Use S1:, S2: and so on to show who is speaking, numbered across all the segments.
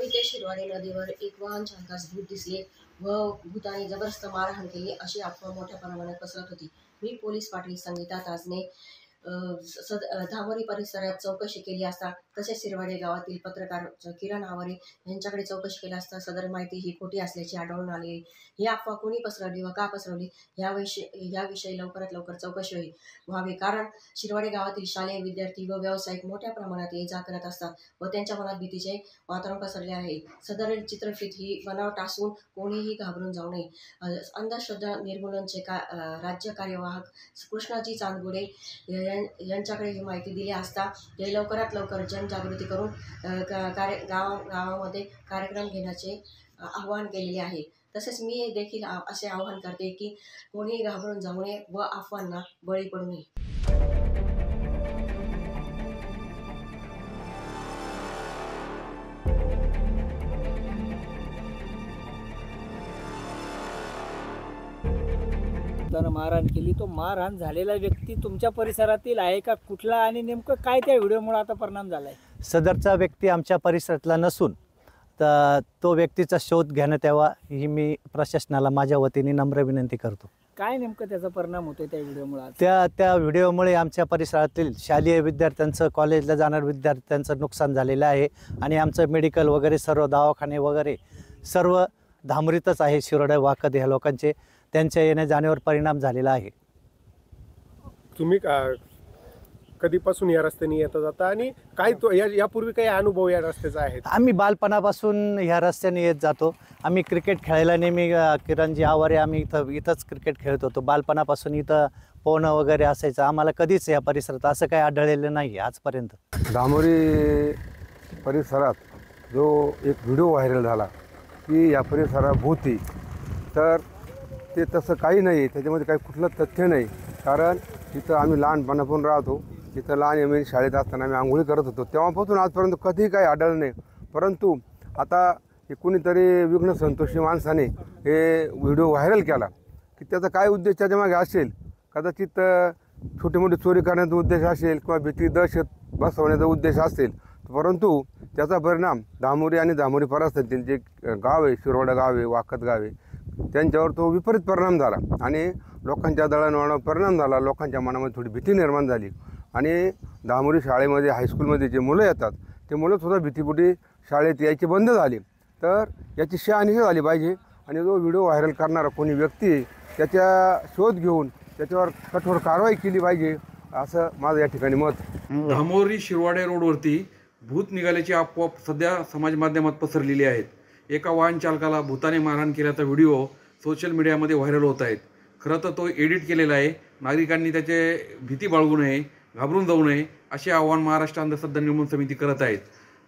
S1: धामोरी ते शिरवाडी नदीवर एक वाहन चालकास भूत दिसले व भूताने जबरदस्त मारहाण केली अशी अफवा मोठ्या प्रमाणात पसरत होती। मी पोलीस पाटील संगीता ताजने धामोरी परिसरात चौकशी केली असता तसेच शिरवाडी गावातील पत्रकार किरण आवारे यांच्याकडे चौकशी केली असता सदर माहिती ही खोटी असल्याची आढळून आली। ही अफवा कोणी पसरवली व का पसरवली याविषयी लवकरात लवकर चौकशी व्हावी, कारण शिरवाडी गावातील शालेय विद्यार्थी व व्यावसायिक मोठ्या प्रमाणात ये जा करत असतात व त्यांच्या मनात भीतीचे वातावरण पसरले आहे। सदर चित्रफित ही बनावट असून कोणीही घाबरून जाऊ नये। अंधश्रद्धा निर्मूलनचे राज्य कार्यवाहक कृष्णाजी चांदगुडे यांच्याकडे ही माहिती दिली असता ते लवकरात लवकर जनजागृती करून गावामध्ये कार्यक्रम घेण्याचे आवाहन केलेले आहे। तसेच मी देखील असे आवाहन करते की कोणीही घाबरून जाऊ नये व अफवांना बळी पडू नये।
S2: मारहाण केली, तो मारहाण झालेला व्यक्ती तुमच्या परिसरातील आहे का कुठला आणि नेमकं काय त्या व्हिडिओमुळे आता परिणाम झालाय?
S3: सदरचा व्यक्ती आमच्या परिसरातला नसून तर तो व्यक्तीचा शोध घेण्यात यावा ही मी प्रशासनाला माझ्या वतीने नम्र विनंती करतो।
S2: काय नेमकं त्याचा परिणाम होतोय त्या व्हिडिओमुळे?
S3: त्या व्हिडिओमुळे आमच्या परिसरातील शालेय विद्यार्थ्यांचं, कॉलेजला जाणाऱ्या विद्यार्थ्यांचं नुकसान झालेलं आहे आणि आमचं मेडिकल वगैरे सर्व दवाखाने वगैरे सर्व धामोरीतच आहे। शिरोडा वाकद ह्या लोकांचे त्यांच्या येण्या जाण्यावर परिणाम झालेला आहे।
S4: तुम्ही कधीपासून या रस्त्याने येता जाता आणि काय तो यापूर्वी काही अनुभव या रस्त्याचा आहे?
S3: आम्ही बालपणापासून ह्या रस्त्याने येत जातो। आम्ही क्रिकेट खेळायला नेहमी किरणजी आवारे आम्ही इथंच क्रिकेट खेळत होतो। बालपणापासून इथं पोहणं वगैरे असायचं। आम्हाला कधीच या परिसरात असं काही आढळलेलं नाही आजपर्यंत।
S5: धामोरी परिसरात जो एक व्हिडिओ व्हायरल झाला की या परिसरात भूती, तर ते तसं काही नाही, त्याच्यामध्ये काही कुठलं तथ्य नाही। कारण तिथं आम्ही लहानपणापासून राहतो, तिथं लहान आम्ही शाळेत असताना आम्ही आंघोळी करत होतो, तेव्हापासून आजपर्यंत कधीही काही आढळलं नाही। परंतु आता हे कुणीतरी विघ्न संतोषी माणसाने हे व्हिडिओ व्हायरल केला की त्याचा काय उद्देश त्याच्यामागे असेल? कदाचित छोटी मोठी चोरी करण्याचा उद्देश असेल किंवा भीती दहशत बसवण्याचा उद्देश असेल, परंतु त्याचा परिणाम धामोरी आणि धामोरी परिसरातील जे गाव आहे, शिरोडा गाव आहे, वाकद गाव आहे, त्यांच्यावर तो विपरीत परिणाम झाला आणि लोकांच्या दळणवळणावर परिणाम झाला। लोकांच्या मनामध्ये थोडी भीती निर्माण झाली आणि धामोरी शाळेमध्ये, हायस्कूलमध्ये जे मुलं येतात ते मुलंसुद्धा भीतीपोटी शाळेत यायचे बंद झाले। तर याची शहानिशा झाली पाहिजे आणि जो व्हिडिओ व्हायरल करणारा कोणी व्यक्ती आहे त्याचा शोध घेऊन त्याच्यावर कठोर कारवाई केली पाहिजे, असं माझं या ठिकाणी मत।
S6: धामोरी शिरवाडे रोडवरती भूत निघाल्याची अफवा सध्या समाज माध्यमात पसरलेली आहेत। एका वाहन चालकाला भूताने मारहाण केल्याचा व्हिडिओ सोशल मीडियामध्ये व्हायरल होत आहेत। खरं तर तो एडिट केलेला आहे। नागरिकांनी त्याचे भीती बाळगू नये, घाबरून जाऊ नये असे आवाहन महाराष्ट्र अंधश्रद्धा निर्मूलन समिती करत आहेत।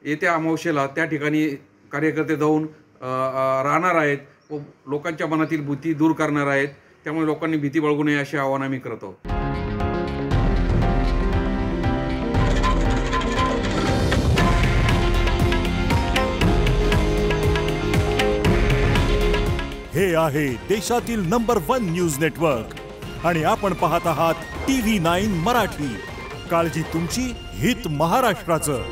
S6: येत्या अमावस्येला त्या ठिकाणी कार्यकर्ते जाऊन राहणार आहेत व लोकांच्या मनातील भीती दूर करणार आहेत। त्यामुळे लोकांनी भीती बाळगू नये असे आवाहन आम्ही करत आहोत।
S7: हे आहे देशातील नंबर 1 न्यूज नेटवर्क आणि आपण पाहत आहात TV9 मराठी। काळजी तुमची, हित महाराष्ट्राचं।